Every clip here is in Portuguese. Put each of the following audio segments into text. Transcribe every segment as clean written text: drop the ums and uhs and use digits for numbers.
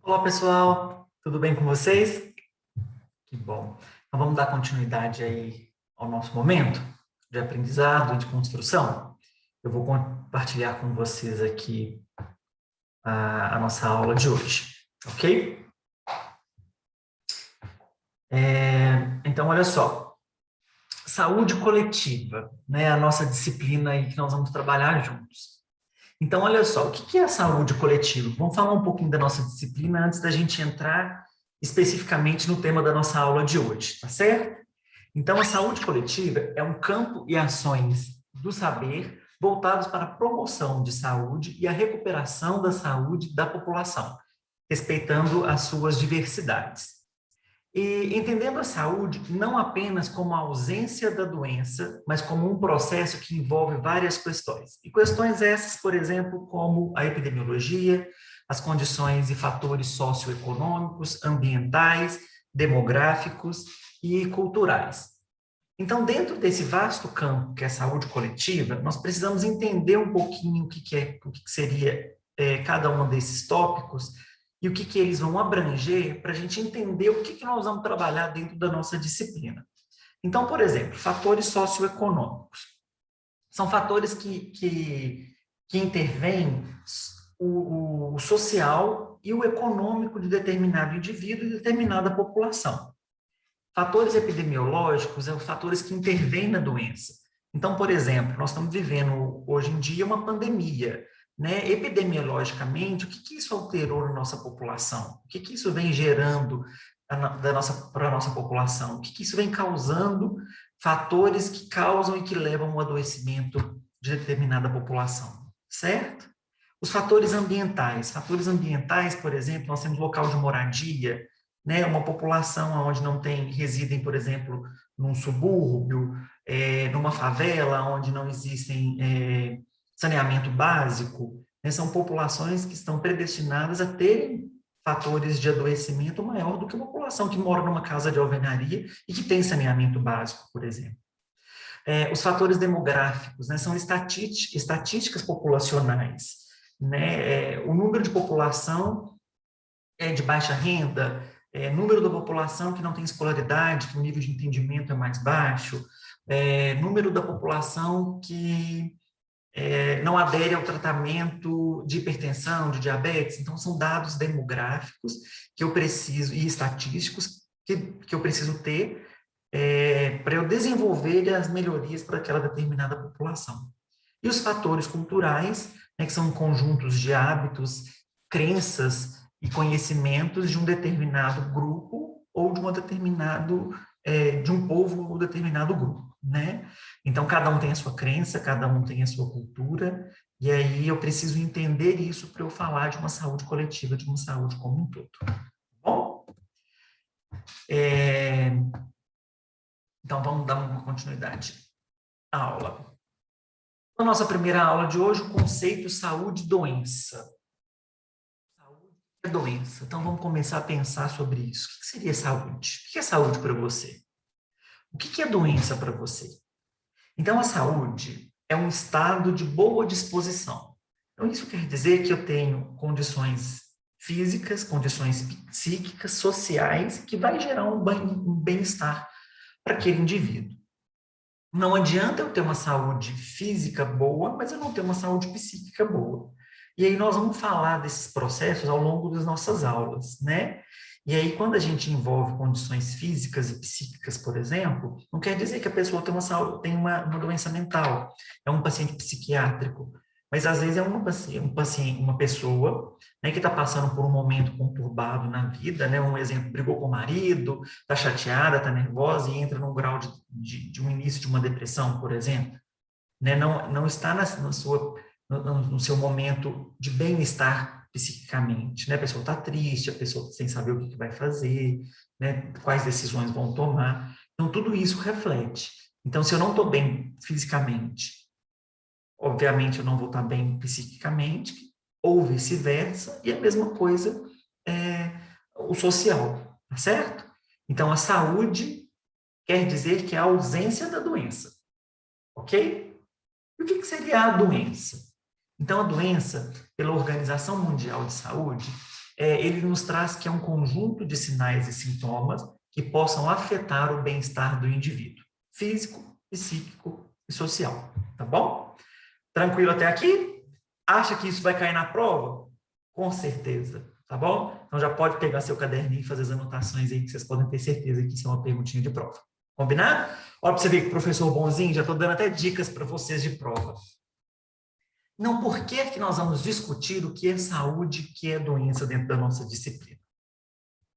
Olá, pessoal, tudo bem com vocês? Que bom. Então vamos dar continuidade aí ao nosso momento de aprendizado e de construção. Eu vou compartilhar com vocês aqui a nossa aula de hoje, ok? Então, olha só, saúde coletiva, né? A nossa disciplina aí que nós vamos trabalhar juntos. Então, olha só, o que é a saúde coletiva? Vamos falar um pouquinho da nossa disciplina antes da gente entrar especificamente no tema da nossa aula de hoje, tá certo? Então, a saúde coletiva é um campo e ações do saber voltados para a promoção de saúde e a recuperação da saúde da população, respeitando as suas diversidades. E entendendo a saúde não apenas como a ausência da doença, mas como um processo que envolve várias questões. E questões essas, por exemplo, como a epidemiologia, as condições e fatores socioeconômicos, ambientais, demográficos e culturais. Então, dentro desse vasto campo que é a saúde coletiva, nós precisamos entender um pouquinho o que seria cada um desses tópicos e o que eles vão abranger para a gente entender o que nós vamos trabalhar dentro da nossa disciplina. Então, por exemplo, fatores socioeconômicos. São fatores que intervêm o social e o econômico de determinado indivíduo e determinada população. Fatores epidemiológicos são os fatores que intervêm na doença. Então, por exemplo, nós estamos vivendo hoje em dia uma pandemia, né? Epidemiologicamente, o que isso alterou na nossa população? O que isso vem gerando para a nossa população? O que isso vem causando? Fatores que causam e que levam ao adoecimento de determinada população, certo? Os fatores ambientais. Fatores ambientais, por exemplo, nós temos local de moradia, né, uma população onde não tem, residem, por exemplo, num subúrbio, numa favela, onde não existem saneamento básico, né, são populações que estão predestinadas a terem fatores de adoecimento maior do que uma população que mora numa casa de alvenaria e que tem saneamento básico, por exemplo. Os fatores demográficos, né, são estatísticas populacionais, né, o número de população de baixa renda, número da população que não tem escolaridade, que o nível de entendimento é mais baixo, número da população que não adere ao tratamento de hipertensão, de diabetes. Então, são dados demográficos que eu preciso, e estatísticos, que eu preciso ter para eu desenvolver as melhorias para aquela determinada população. E os fatores culturais, né, que são conjuntos de hábitos, crenças e conhecimentos de um determinado grupo ou de de um povo ou determinado grupo, né? Então, cada um tem a sua crença, cada um tem a sua cultura, e aí eu preciso entender isso para eu falar de uma saúde coletiva, de uma saúde como um todo. Bom, é, então vamos dar uma continuidade à aula. Na nossa primeira aula de hoje, o conceito saúde e doença. Saúde é doença. Então, vamos começar a pensar sobre isso. O que seria saúde? O que é saúde para você? O que é doença para você? Então, a saúde é um estado de boa disposição. Então, isso quer dizer que eu tenho condições físicas, condições psíquicas, sociais, que vai gerar um bem-estar para aquele indivíduo. Não adianta eu ter uma saúde física boa, mas eu não ter uma saúde psíquica boa. E aí nós vamos falar desses processos ao longo das nossas aulas, né? E aí, quando a gente envolve condições físicas e psíquicas, por exemplo, não quer dizer que a pessoa tem uma doença mental, é um paciente psiquiátrico, mas às vezes é uma pessoa, né, que está passando por um momento conturbado na vida, né? Um exemplo, brigou com o marido, está chateada, está nervosa e entra num grau de um início de uma depressão, por exemplo, né? Não está no seu momento de bem-estar psiquicamente, né? A pessoa está triste, a pessoa sem saber o que vai fazer, né? Quais decisões vão tomar. Então, tudo isso reflete. Então, se eu não estou bem fisicamente, obviamente eu não vou estar bem psiquicamente, ou vice-versa, e a mesma coisa o social, tá certo? Então, a saúde quer dizer que é a ausência da doença, ok? E o que seria a doença? Então, a doença, pela Organização Mundial de Saúde, ele nos traz que é um conjunto de sinais e sintomas que possam afetar o bem-estar do indivíduo, físico, psíquico e social, tá bom? Tranquilo até aqui? Acha que isso vai cair na prova? Com certeza, tá bom? Então já pode pegar seu caderninho e fazer as anotações aí, que vocês podem ter certeza que isso é uma perguntinha de prova. Combinado? Olha para você ver que o professor bonzinho, já estou dando até dicas para vocês de prova. Não, por que nós vamos discutir o que é saúde e o que é doença dentro da nossa disciplina?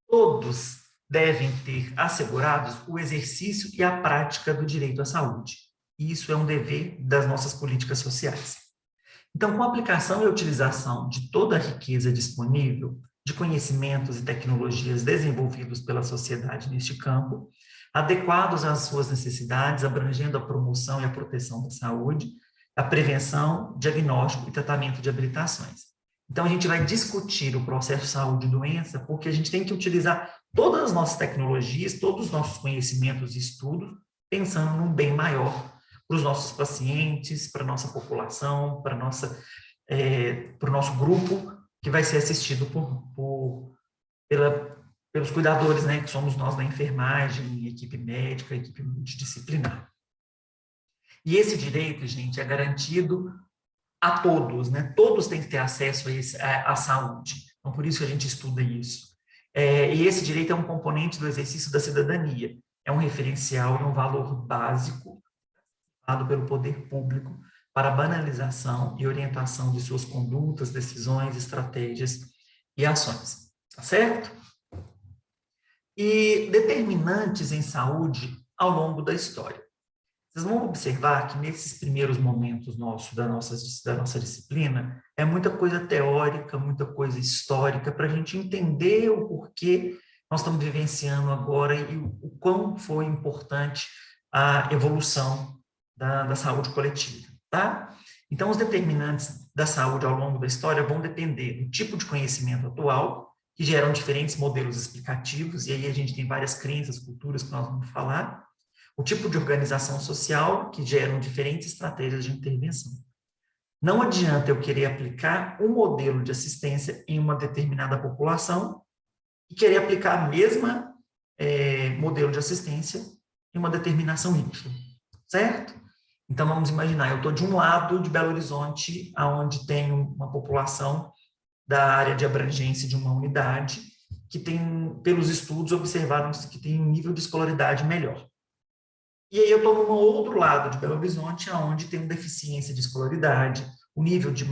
Todos devem ter assegurados o exercício e a prática do direito à saúde. E isso é um dever das nossas políticas sociais. Então, com a aplicação e a utilização de toda a riqueza disponível, de conhecimentos e tecnologias desenvolvidos pela sociedade neste campo, adequados às suas necessidades, abrangendo a promoção e a proteção da saúde, a prevenção, diagnóstico e tratamento de habilitações. Então, a gente vai discutir o processo saúde e doença, porque a gente tem que utilizar todas as nossas tecnologias, todos os nossos conhecimentos e estudos, pensando num bem maior para os nossos pacientes, para a nossa população, para o nosso grupo, que vai ser assistido pelos cuidadores, né, que somos nós da enfermagem, equipe médica, equipe multidisciplinar. E esse direito, gente, é garantido a todos, né? Todos têm que ter acesso à saúde. Então, por isso que a gente estuda isso. E esse direito é um componente do exercício da cidadania. É um referencial e um valor básico dado pelo poder público para a banalização e orientação de suas condutas, decisões, estratégias e ações. Tá certo? E determinantes em saúde ao longo da história. Vocês vão observar que nesses primeiros momentos da nossa disciplina, é muita coisa teórica, muita coisa histórica, para a gente entender o porquê nós estamos vivenciando agora e o quão foi importante a evolução da saúde coletiva, tá? Então, os determinantes da saúde ao longo da história vão depender do tipo de conhecimento atual, que geram diferentes modelos explicativos, e aí a gente tem várias crenças, culturas que nós vamos falar, o tipo de organização social, que geram diferentes estratégias de intervenção. Não adianta eu querer aplicar um modelo de assistência em uma determinada população e querer aplicar a mesma modelo de assistência em uma determinação Y, certo? Então, vamos imaginar, eu estou de um lado de Belo Horizonte, onde tem uma população da área de abrangência de uma unidade, que tem, pelos estudos, observaram-se que tem um nível de escolaridade melhor. E aí eu estou no outro lado de Belo Horizonte, onde tem uma deficiência de escolaridade, o nível de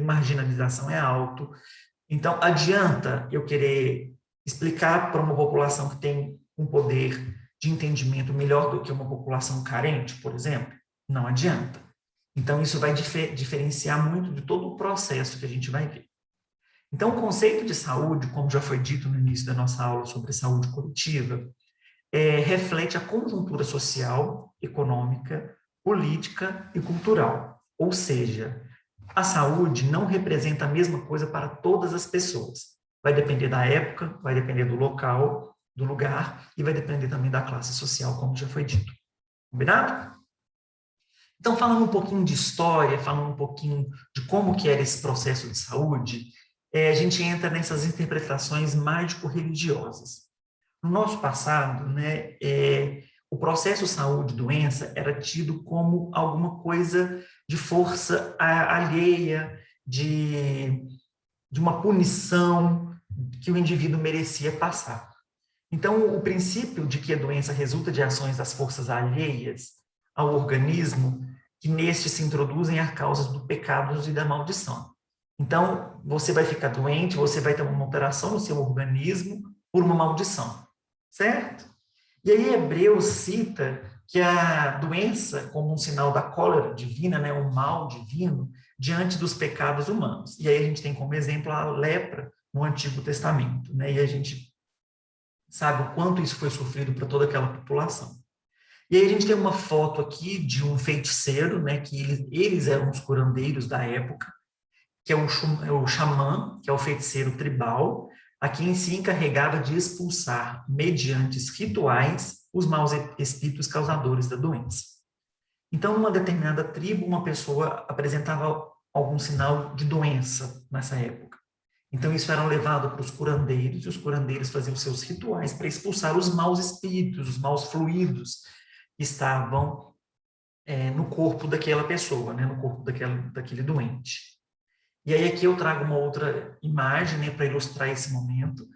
marginalização é alto. Então, adianta eu querer explicar para uma população que tem um poder de entendimento melhor do que uma população carente, por exemplo? Não adianta. Então, isso vai diferenciar muito de todo o processo que a gente vai ver. Então, o conceito de saúde, como já foi dito no início da nossa aula sobre saúde coletiva, reflete a conjuntura social, econômica, política e cultural. Ou seja, a saúde não representa a mesma coisa para todas as pessoas. Vai depender da época, vai depender do local, do lugar, e vai depender também da classe social, como já foi dito. Combinado? Então, falando um pouquinho de história, falando um pouquinho de como que era esse processo de saúde, a gente entra nessas interpretações mágico-religiosas. No nosso passado, né, o processo saúde-doença era tido como alguma coisa de força alheia, de uma punição que o indivíduo merecia passar. Então, o princípio de que a doença resulta de ações das forças alheias ao organismo, que neste se introduzem as causas do pecado e da maldição. Então, você vai ficar doente, você vai ter uma alteração no seu organismo por uma maldição. Certo? E aí Hebreus cita que a doença como um sinal da cólera divina, né, um mal divino, diante dos pecados humanos. E aí a gente tem como exemplo a lepra no Antigo Testamento, né, e a gente sabe o quanto isso foi sofrido para toda aquela população. E aí a gente tem uma foto aqui de um feiticeiro, né, que eles eram os curandeiros da época, que é o xamã, que é o feiticeiro tribal, a quem se encarregava de expulsar, mediante rituais, os maus espíritos causadores da doença. Então, numa determinada tribo, uma pessoa apresentava algum sinal de doença nessa época. Então, isso era levado para os curandeiros, e os curandeiros faziam seus rituais para expulsar os maus espíritos, os maus fluidos que estavam no corpo daquela pessoa, né, no corpo daquele doente. E aí aqui eu trago uma outra imagem, né, para ilustrar esse momento,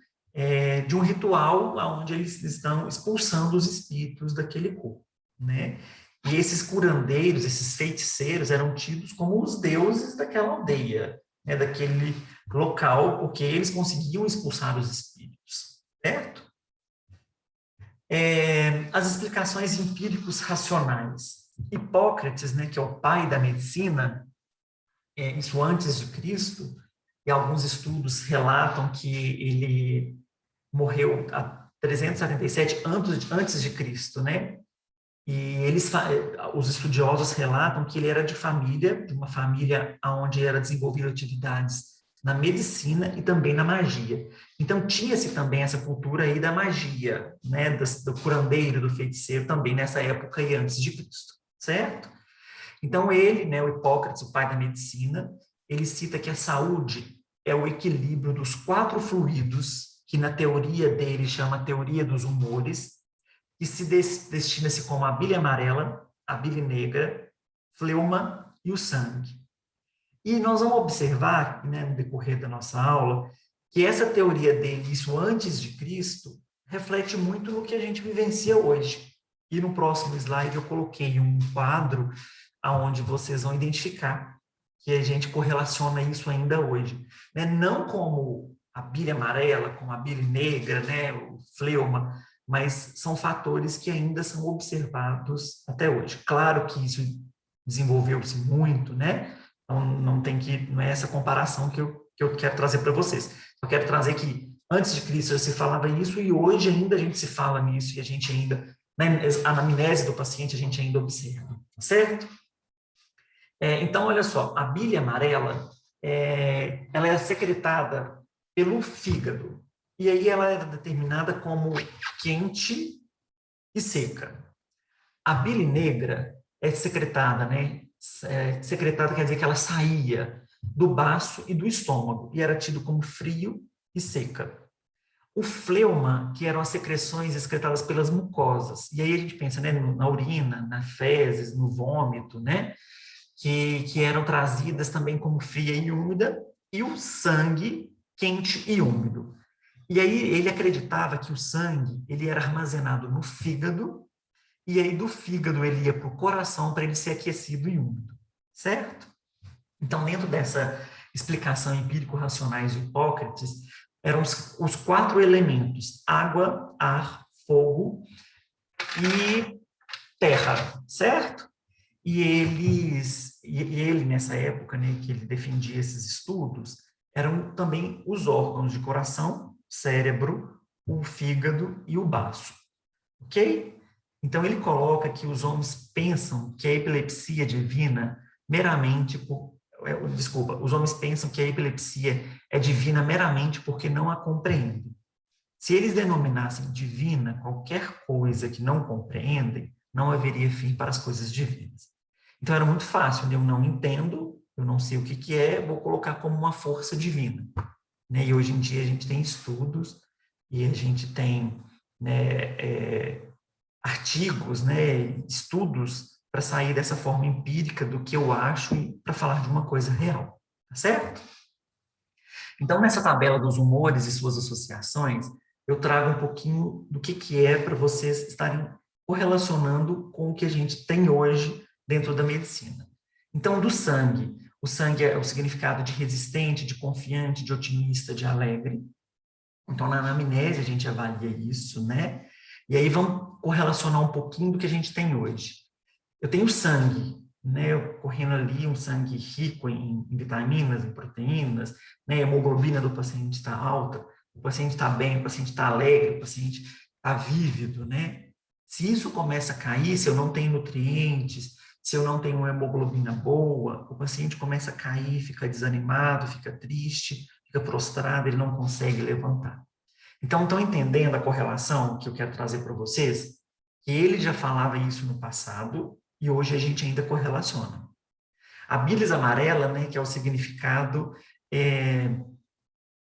de um ritual onde eles estão expulsando os espíritos daquele corpo, né? E esses curandeiros, esses feiticeiros, eram tidos como os deuses daquela aldeia, né, daquele local, porque eles conseguiam expulsar os espíritos, certo? As explicações empíricos racionais. Hipócrates, né, que é o pai da medicina, isso antes de Cristo, e alguns estudos relatam que ele morreu a 377 antes de Cristo, né? E os estudiosos relatam que ele era de uma família onde era desenvolvida atividades na medicina e também na magia. Então tinha-se também essa cultura aí da magia, né, do curandeiro, do feiticeiro também nessa época e antes de Cristo, certo? Então ele, né, o Hipócrates, o pai da medicina, ele cita que a saúde é o equilíbrio dos 4 fluidos, que na teoria dele chama teoria dos humores, que se destina-se como a bile amarela, a bile negra, fleuma e o sangue. E nós vamos observar, né, no decorrer da nossa aula, que essa teoria dele, isso antes de Cristo, reflete muito no que a gente vivencia hoje. E no próximo slide eu coloquei um quadro aonde vocês vão identificar que a gente correlaciona isso ainda hoje, né? Não como a bile amarela, como a bile negra, né, o fleuma, mas são fatores que ainda são observados até hoje. Claro que isso desenvolveu-se muito, né? Então não é essa comparação que eu quero trazer para vocês. Eu quero trazer que antes de Cristo já se falava isso e hoje ainda a gente se fala nisso e a gente ainda, na anamnese do paciente, a gente ainda observa, certo? Então, olha só, a bile amarela, ela é secretada pelo fígado. E aí ela era determinada como quente e seca. A bile negra é secretada, né? Secretada quer dizer que ela saía do baço e do estômago e era tido como frio e seca. O fleuma, que eram as secreções excretadas pelas mucosas. E aí a gente pensa, né, na urina, na fezes, no vômito, né? Que eram trazidas também como fria e úmida, e o sangue quente e úmido. E aí ele acreditava que o sangue ele era armazenado no fígado, e aí do fígado ele ia para o coração para ele ser aquecido e úmido, certo? Então, dentro dessa explicação empírico-racionais de Hipócrates, eram os 4 elementos: água, ar, fogo e terra, certo? E ele, nessa época, né, que ele defendia esses estudos, eram também os órgãos de coração, cérebro, o fígado e o baço. Ok? Então, ele coloca que os homens pensam que a epilepsia divina meramente por... Desculpa, os homens pensam que a epilepsia é divina meramente porque não a compreendem. Se eles denominassem divina qualquer coisa que não compreendem, não haveria fim para as coisas divinas. Então era muito fácil, né? Eu não entendo, eu não sei o que é, vou colocar como uma força divina. Né? E hoje em dia a gente tem estudos e a gente tem, né, artigos, né, estudos para sair dessa forma empírica do que eu acho e para falar de uma coisa real, tá certo? Então, nessa tabela dos humores e suas associações, eu trago um pouquinho do que é para vocês estarem correlacionando com o que a gente tem hoje dentro da medicina. Então, do sangue. O sangue é o significado de resistente, de confiante, de otimista, de alegre. Então, na anamnese a gente avalia isso, né? E aí vamos correlacionar um pouquinho do que a gente tem hoje. Eu tenho sangue, né, correndo ali, um sangue rico em vitaminas, em proteínas, né, a hemoglobina do paciente está alta, o paciente está bem, o paciente está alegre, o paciente está vívido, né? Se isso começa a cair, se eu não tenho nutrientes, se eu não tenho uma hemoglobina boa, o paciente começa a cair, fica desanimado, fica triste, fica prostrado, ele não consegue levantar. Então, estão entendendo a correlação que eu quero trazer para vocês? Que ele já falava isso no passado e hoje a gente ainda correlaciona. A bilis amarela, né, que é o significado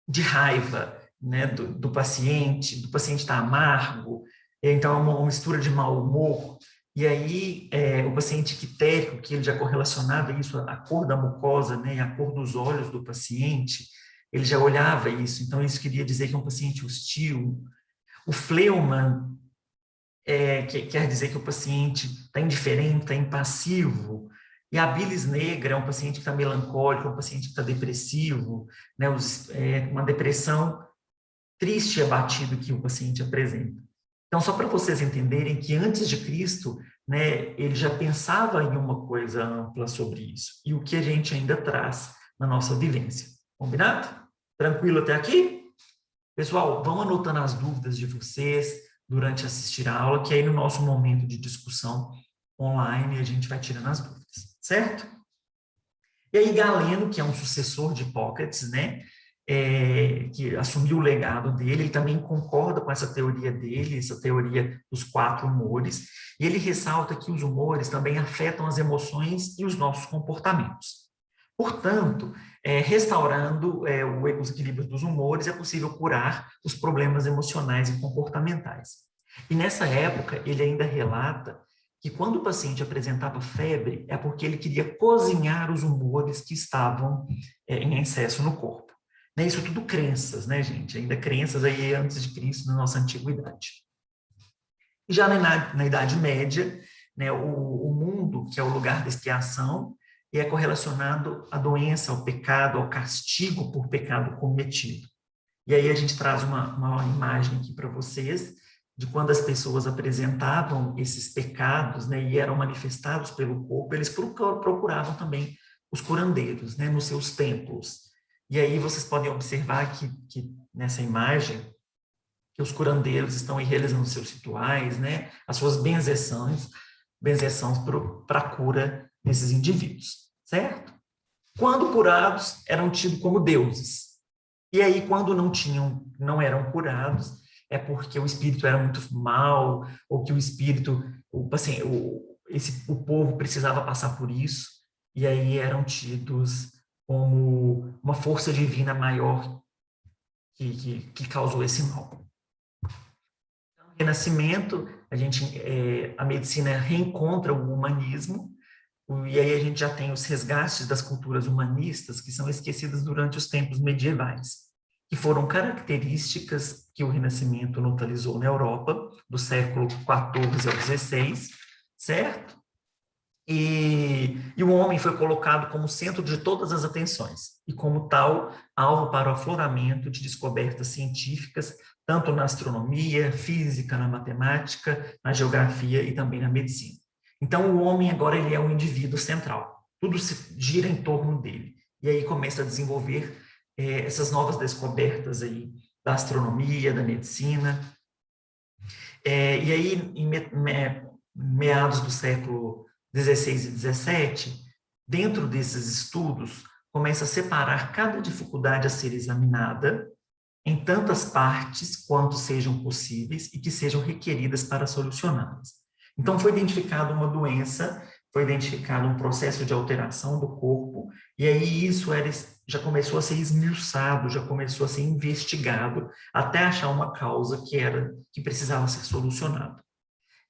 de raiva, né, do paciente está amargo, então é uma mistura de mau humor, e aí o paciente ictérico, que ele já correlacionava isso à cor da mucosa, né, e à cor dos olhos do paciente, ele já olhava isso, então isso queria dizer que é um paciente hostil. O fleuma que quer dizer que o paciente está indiferente, está impassivo. E a bilis negra é um paciente que está melancólico, é um paciente que está depressivo, né? Uma depressão triste e abatido que o paciente apresenta. Então, só para vocês entenderem que antes de Cristo, né, ele já pensava em uma coisa ampla sobre isso, e o que a gente ainda traz na nossa vivência. Combinado? Tranquilo até aqui? Pessoal, vão anotando as dúvidas de vocês durante assistir a aula, que aí no nosso momento de discussão online a gente vai tirando as dúvidas, certo? E aí Galeno, que é um sucessor de Hipócrates, né, que assumiu o legado dele, ele também concorda com essa teoria dele, essa teoria dos 4 humores, e ele ressalta que os humores também afetam as emoções e os nossos comportamentos. Portanto, restaurando os equilíbrios dos humores, é possível curar os problemas emocionais e comportamentais. E nessa época, ele ainda relata que quando o paciente apresentava febre, é porque ele queria cozinhar os humores que estavam em excesso no corpo. Né? Isso tudo crenças, né, gente? Ainda crenças aí antes de Cristo, na nossa antiguidade. E já na Idade Média, né, o mundo, que é o lugar da expiação, é correlacionado à doença, ao pecado, ao castigo por pecado cometido. E aí a gente traz uma imagem aqui para vocês de quando as pessoas apresentavam esses pecados, né, e eram manifestados pelo corpo, eles procuravam também os curandeiros, né, nos seus templos. E aí vocês podem observar que nessa imagem, que os curandeiros estão aí realizando seus rituais, né, as suas benzeções para a cura desses indivíduos, certo? Quando curados, eram tidos como deuses. E aí, quando não eram curados, é porque o espírito era muito mal, ou que o espírito, o povo precisava passar por isso, e aí eram tidos como uma força divina maior que causou esse mal. No Renascimento, a medicina reencontra o humanismo, e aí a gente já tem os resgates das culturas humanistas que são esquecidas durante os tempos medievais, que foram características que o Renascimento notabilizou na Europa, do século XIV ao XVI, certo? E o homem foi colocado como centro de todas as atenções, e como tal, alvo para o afloramento de descobertas científicas, tanto na astronomia, física, na matemática, na geografia e também na medicina. Então, o homem agora ele é um indivíduo central, tudo se gira em torno dele, e aí começa a desenvolver essas novas descobertas aí da astronomia, da medicina. E aí, em meados do século 16 e 17, dentro desses estudos, começa a separar cada dificuldade a ser examinada em tantas partes quanto sejam possíveis e que sejam requeridas para solucioná-las. Então, foi identificada uma doença, foi identificado um processo de alteração do corpo, e aí isso já começou a ser esmiuçado, já começou a ser investigado, até achar uma causa que precisava ser solucionada.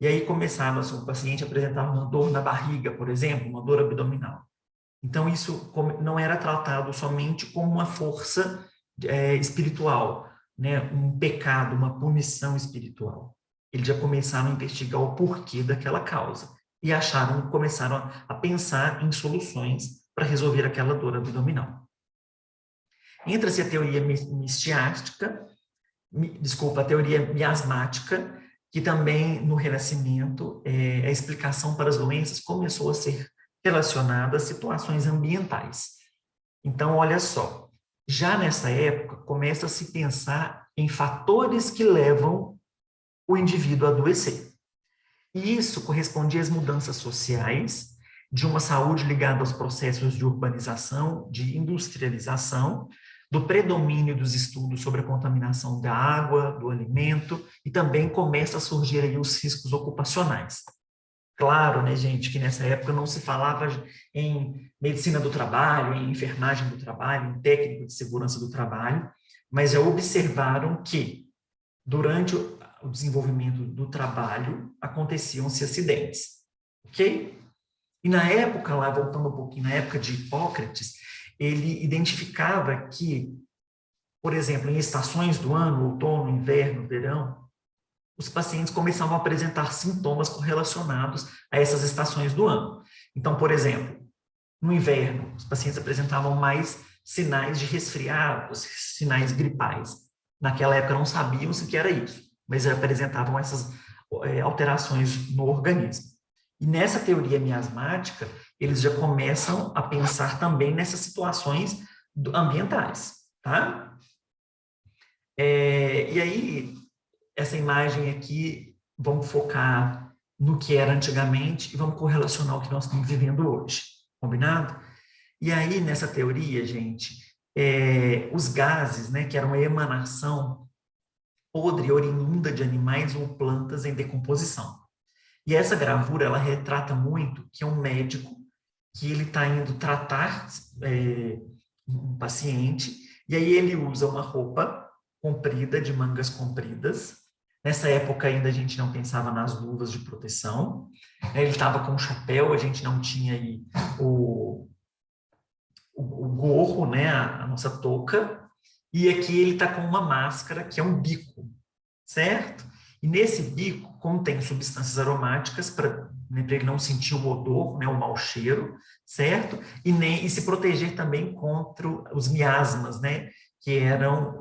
E aí começava, o paciente apresentava uma dor na barriga, por exemplo, uma dor abdominal. Então, isso não era tratado somente como uma força espiritual, né? Um pecado, uma punição espiritual. Eles já começaram a investigar o porquê daquela causa e começaram a pensar em soluções para resolver aquela dor abdominal. Entra-se a teoria a teoria miasmática, que também no Renascimento a explicação para as doenças começou a ser relacionada a situações ambientais. Então, olha só, já nessa época começa a se pensar em fatores que levam o indivíduo a adoecer. E isso correspondia às mudanças sociais, de uma saúde ligada aos processos de urbanização, de industrialização, do predomínio dos estudos sobre a contaminação da água, do alimento, e também começa a surgir aí os riscos ocupacionais. Claro, né, gente, que nessa época não se falava em medicina do trabalho, em enfermagem do trabalho, em técnico de segurança do trabalho, mas já observaram que durante o desenvolvimento do trabalho aconteciam-se acidentes, ok? E na época, lá voltando um pouquinho, na época de Hipócrates, ele identificava que, por exemplo, em estações do ano, outono, inverno, verão, os pacientes começavam a apresentar sintomas correlacionados a essas estações do ano. Então, por exemplo, no inverno, os pacientes apresentavam mais sinais de resfriado, sinais gripais. Naquela época não sabiam se que era isso, mas apresentavam essas alterações no organismo. E nessa teoria miasmática, eles já começam a pensar também nessas situações ambientais, tá? E aí, essa imagem aqui, vamos focar no que era antigamente e vamos correlacionar o que nós estamos vivendo hoje, combinado? E aí, nessa teoria, gente, os gases, né, que eram uma emanação podre, oriunda de animais ou plantas em decomposição. E essa gravura, ela retrata muito que é um médico que ele está indo tratar um paciente, e aí ele usa uma roupa comprida, de mangas compridas. Nessa época ainda a gente não pensava nas luvas de proteção. Ele estava com um chapéu, a gente não tinha aí o gorro, né, a nossa touca, e aqui ele está com uma máscara que é um bico, certo? E nesse bico contém substâncias aromáticas para, né, ele não sentir o odor, né, o mau cheiro, certo? E se proteger também contra os miasmas, né, que eram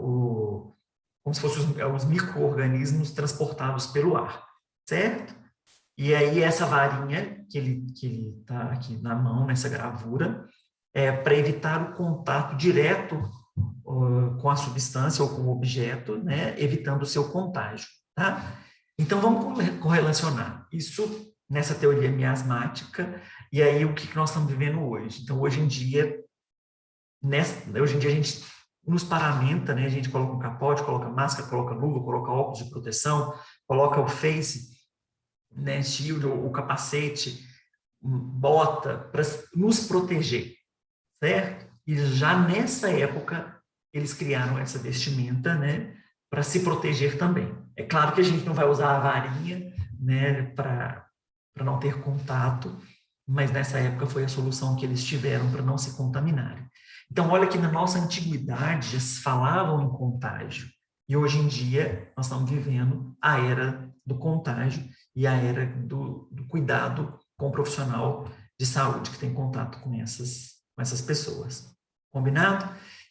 como se fossem os micro-organismos transportados pelo ar, certo? E aí essa varinha que ele está aqui na mão, nessa gravura, para evitar o contato direto com a substância ou com o objeto, né, evitando o seu contágio, tá? Então, vamos correlacionar isso nessa teoria miasmática e aí o que nós estamos vivendo hoje. Então, hoje em dia a gente nos paramenta, né? A gente coloca um capote, coloca máscara, coloca luva, coloca óculos de proteção, coloca o face, né, shield, o capacete, bota para nos proteger, certo? E já nessa época eles criaram essa vestimenta, né, para se proteger também. É claro que a gente não vai usar a varinha, né, para não ter contato, mas nessa época foi a solução que eles tiveram para não se contaminarem. Então, olha que na nossa antiguidade já se falavam em contágio, e hoje em dia nós estamos vivendo a era do contágio e a era do cuidado com o profissional de saúde que tem contato com essas pessoas. Combinado?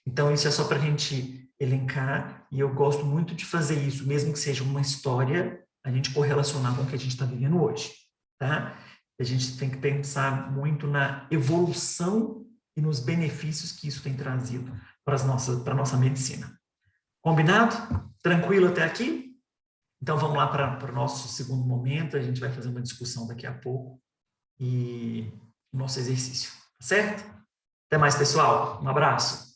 Então, isso é só para a gente elencar, e eu gosto muito de fazer isso, mesmo que seja uma história, a gente correlacionar com o que a gente está vivendo hoje, tá? A gente tem que pensar muito na evolução e nos benefícios que isso tem trazido para a nossa medicina. Combinado? Tranquilo até aqui? Então, vamos lá para o nosso segundo momento, a gente vai fazer uma discussão daqui a pouco, e o nosso exercício, certo? Até mais, pessoal. Um abraço.